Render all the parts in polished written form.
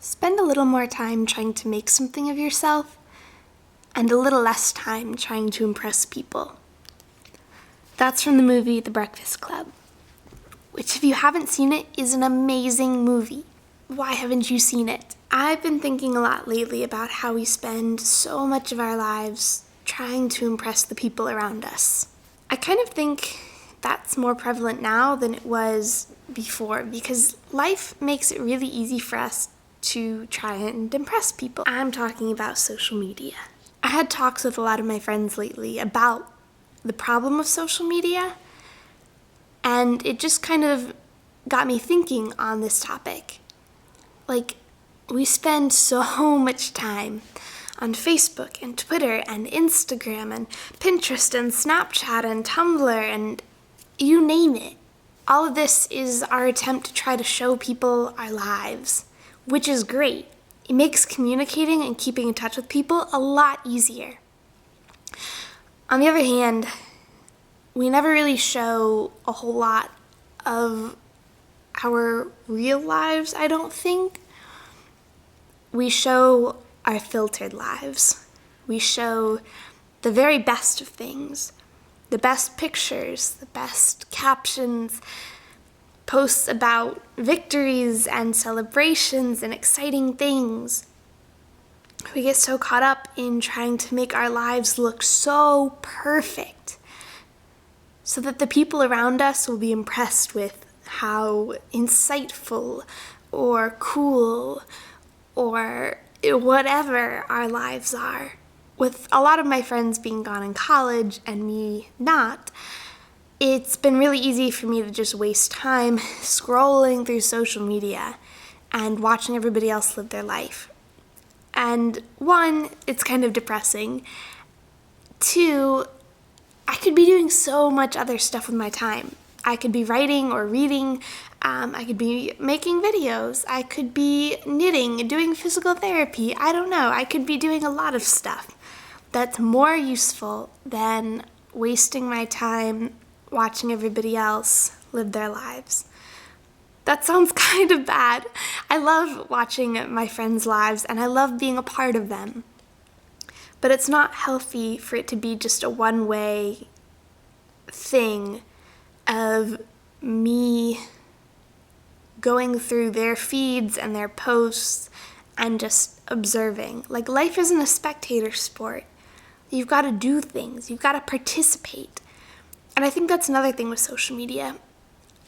Spend a little more time trying to make something of yourself and a little less time trying to impress people. That's from the movie The Breakfast Club, which, if you haven't seen it, is an amazing movie. Why haven't you seen it? I've been thinking a lot lately about how we spend so much of our lives trying to impress the people around us. I kind of think that's more prevalent now than it was before, because life makes it really easy for us to try and impress people. I'm talking about social media. I had talks with a lot of my friends lately about the problem of social media, and it just kind of got me thinking on this topic. We spend so much time on Facebook and Twitter and Instagram and Pinterest and Snapchat and Tumblr and you name it. All of this is our attempt to try to show people our lives, which is great. It makes communicating and keeping in touch with people a lot easier. On the other hand, we never really show a whole lot of our real lives, I don't think. We show our filtered lives. We show the very best of things, the best pictures, the best captions, posts about victories and celebrations and exciting things. We get so caught up in trying to make our lives look so perfect so that the people around us will be impressed with how insightful or cool or whatever our lives are. With a lot of my friends being gone in college and me not, it's been really easy for me to just waste time scrolling through social media and watching everybody else live their life. And one, it's kind of depressing. Two, I could be doing so much other stuff with my time. I could be writing or reading. I could be making videos. I could be knitting, doing physical therapy. I don't know. I could be doing a lot of stuff that's more useful than wasting my time watching everybody else live their lives. That sounds kind of bad. I love watching my friends' lives and I love being a part of them. But it's not healthy for it to be just a one-way thing of me going through their feeds and their posts and just observing. Life isn't a spectator sport. You've got to do things. You've got to participate. And I think that's another thing with social media.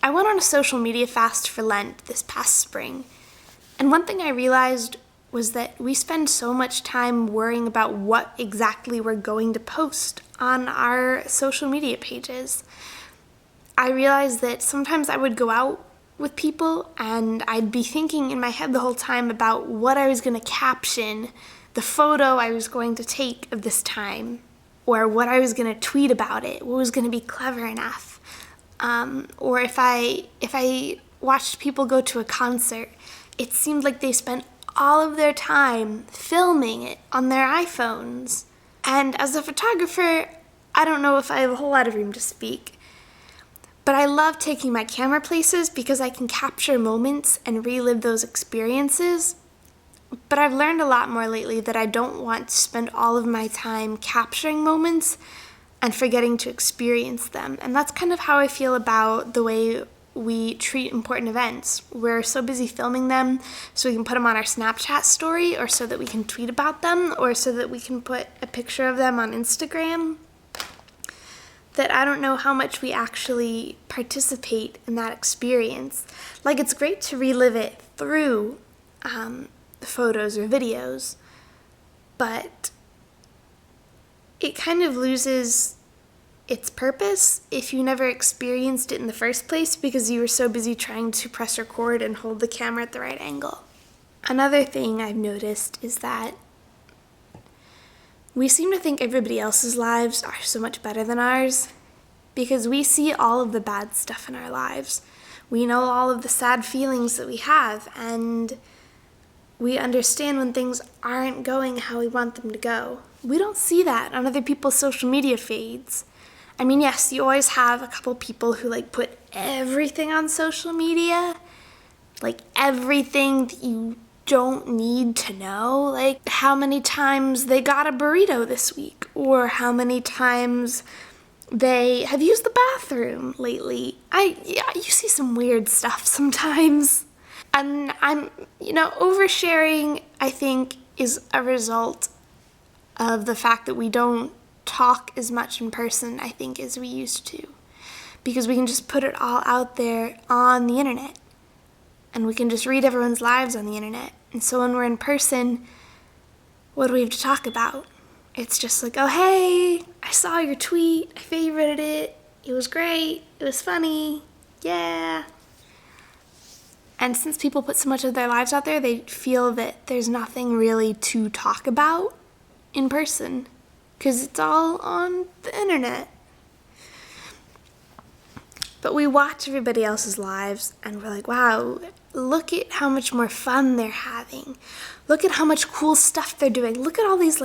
I went on a social media fast for Lent this past spring. And one thing I realized was that we spend so much time worrying about what exactly we're going to post on our social media pages. I realized that sometimes I would go out with people and I'd be thinking in my head the whole time about what I was going to caption, the photo I was going to take of this time, or what I was going to tweet about it, what was going to be clever enough. Or if I watched people go to a concert, it seemed like they spent all of their time filming it on their iPhones. And as a photographer, I don't know if I have a whole lot of room to speak. But I love taking my camera places because I can capture moments and relive those experiences. But I've learned a lot more lately that I don't want to spend all of my time capturing moments and forgetting to experience them. And that's kind of how I feel about the way we treat important events. We're so busy filming them so we can put them on our Snapchat story, or so that we can tweet about them, or so that we can put a picture of them on Instagram, that I don't know how much we actually participate in that experience. It's great to relive it through photos or videos, but it kind of loses its purpose if you never experienced it in the first place because you were so busy trying to press record and hold the camera at the right angle. Another thing I've noticed is that we seem to think everybody else's lives are so much better than ours because we see all of the bad stuff in our lives. We know all of the sad feelings that we have, and we understand when things aren't going how we want them to go. We don't see that on other people's social media feeds. I mean, yes, you always have a couple people who put everything on social media, everything that you don't need to know, like how many times they got a burrito this week, or how many times they have used the bathroom lately. You see some weird stuff sometimes. And oversharing, I think, is a result of the fact that we don't talk as much in person, I think, as we used to. Because we can just put it all out there on the internet. And we can just read everyone's lives on the internet. And so when we're in person, what do we have to talk about? It's just like, oh, hey, I saw your tweet, I favorited it, it was great, it was funny, yeah. And since people put so much of their lives out there, they feel that there's nothing really to talk about in person, because it's all on the internet. But we watch everybody else's lives, and we're like, wow, look at how much more fun they're having. Look at how much cool stuff they're doing. Look at all these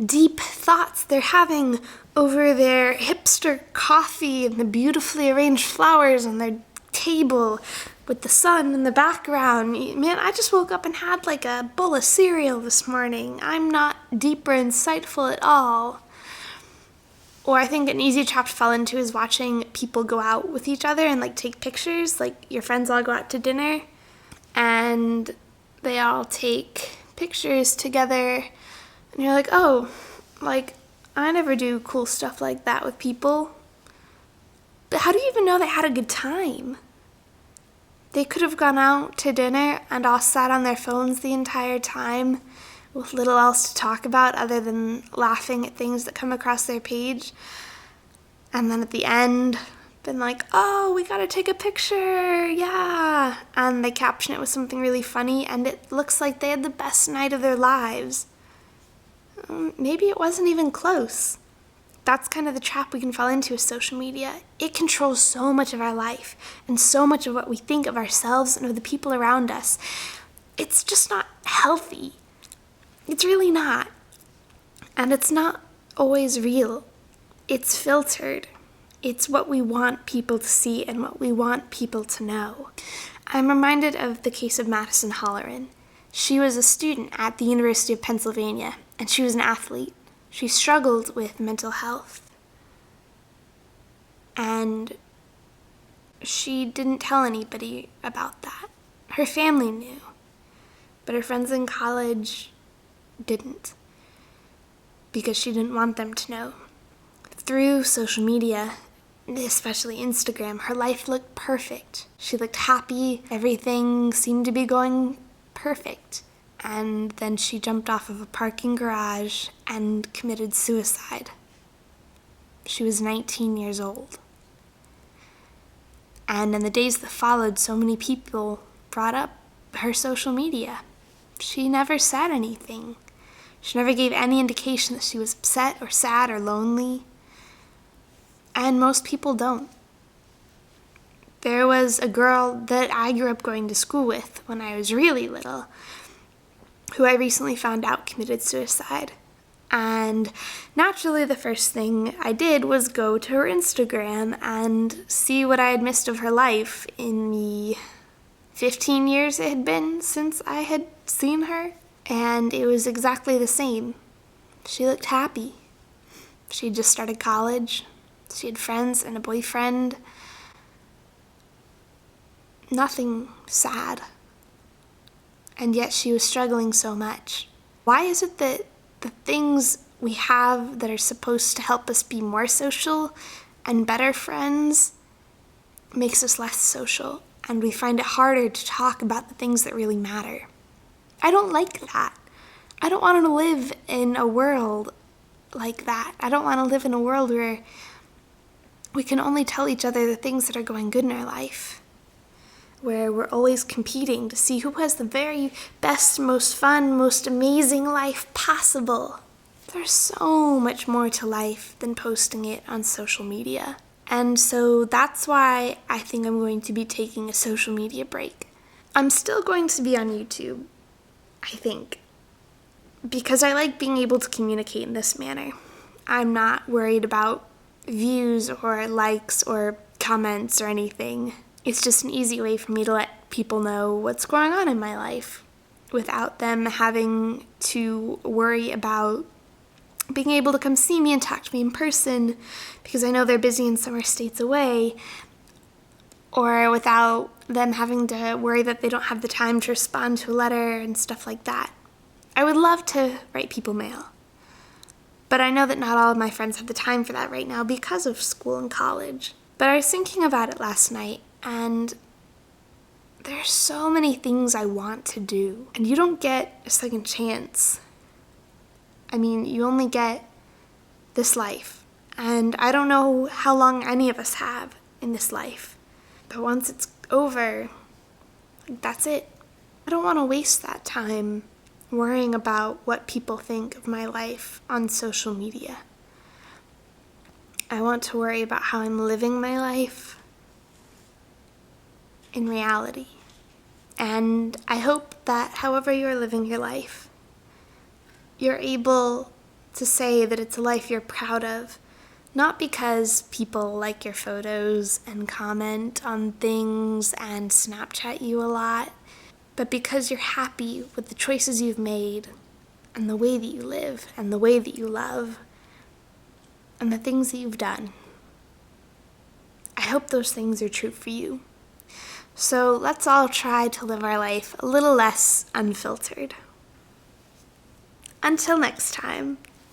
deep thoughts they're having over their hipster coffee and the beautifully arranged flowers on their table with the sun in the background. Man, I just woke up and had a bowl of cereal this morning. I'm not deep or insightful at all. Or I think an easy trap to fall into is watching people go out with each other and take pictures. Your friends all go out to dinner and they all take pictures together. And you're like, oh, I never do cool stuff like that with people. But how do you even know they had a good time? They could have gone out to dinner and all sat on their phones the entire time with little else to talk about other than laughing at things that come across their page. And then at the end, been like, oh, we gotta take a picture, yeah. And they caption it with something really funny, and it looks like they had the best night of their lives. Maybe it wasn't even close. That's kind of the trap we can fall into with social media. It controls so much of our life and so much of what we think of ourselves and of the people around us. It's just not healthy. It's really not. And it's not always real. It's filtered. It's what we want people to see and what we want people to know. I'm reminded of the case of Madison Holleran. She was a student at the University of Pennsylvania, and she was an athlete. She struggled with mental health. And she didn't tell anybody about that. Her family knew, but her friends in college didn't, because she didn't want them to know. Through social media, especially Instagram, her life looked perfect. She looked happy. Everything seemed to be going perfect. And then she jumped off of a parking garage and committed suicide. She was 19 years old. And in the days that followed, so many people brought up her social media. She never said anything. She never gave any indication that she was upset or sad or lonely. And most people don't. There was a girl that I grew up going to school with when I was really little, who I recently found out committed suicide. And naturally, the first thing I did was go to her Instagram and see what I had missed of her life in the 15 years it had been since I had seen her. And it was exactly the same. She looked happy. She had just started college. She had friends and a boyfriend. Nothing sad. And yet she was struggling so much. Why is it that the things we have that are supposed to help us be more social and better friends makes us less social, and we find it harder to talk about the things that really matter? I don't like that. I don't want to live in a world like that. I don't want to live in a world where we can only tell each other the things that are going good in our life, where we're always competing to see who has the very best, most fun, most amazing life possible. There's so much more to life than posting it on social media. And so that's why I think I'm going to be taking a social media break. I'm still going to be on YouTube, I think, because I like being able to communicate in this manner. I'm not worried about views or likes or comments or anything. It's just an easy way for me to let people know what's going on in my life. without them having to worry about being able to come see me and talk to me in person because I know they're busy in summer states away, or without them having to worry that they don't have the time to respond to a letter and stuff like that. I would love to write people mail, but I know that not all of my friends have the time for that right now because of school and college. But I was thinking about it last night, and there's so many things I want to do, and you don't get a second chance. I mean, you only get this life, and I don't know how long any of us have in this life. But once it's over, that's it. I don't want to waste that time worrying about what people think of my life on social media. I want to worry about how I'm living my life in reality. And I hope that however you're living your life, you're able to say that it's a life you're proud of, not because people like your photos and comment on things and Snapchat you a lot, but because you're happy with the choices you've made and the way that you live and the way that you love and the things that you've done. I hope those things are true for you. So let's all try to live our life a little less unfiltered. Until next time,